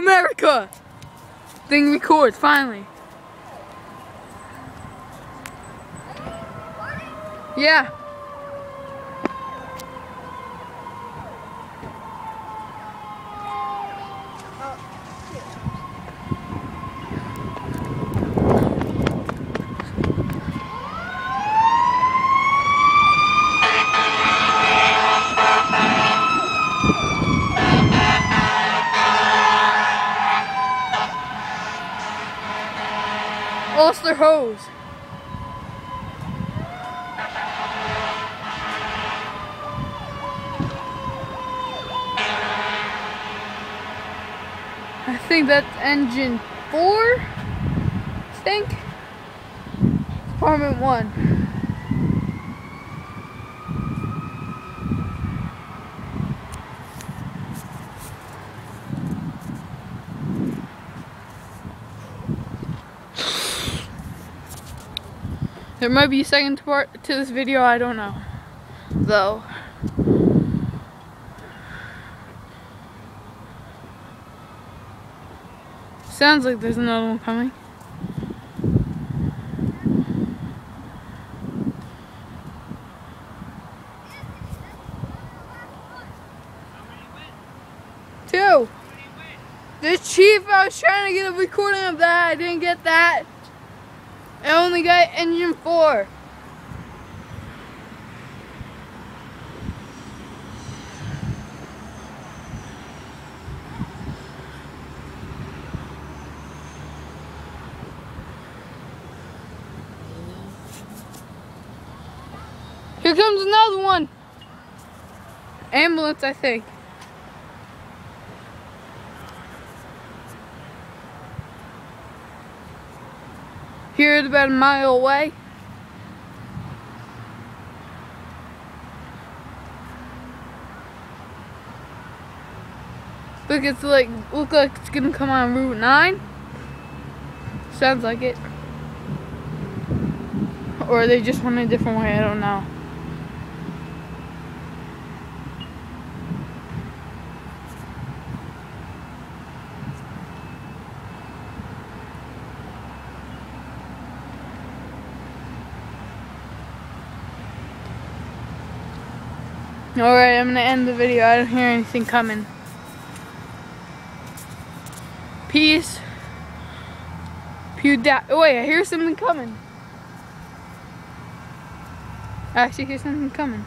America! Thing records, finally. Yeah. Ulster hose. I think that's engine 4, I think. Department 1. There might be a second part to this video, I don't know, though. Sounds like there's another one coming. Two. The chief, I was trying to get a recording of that, I didn't get that. I only got engine 4. Here comes another one. Ambulance, I think. Here it's about a mile away. Look like it's gonna come on Route 9. Sounds like it. Or they just went a different way, I don't know. Alright, I'm gonna end the video. I don't hear anything coming. Peace. Oh wait, I hear something coming. I actually hear something coming.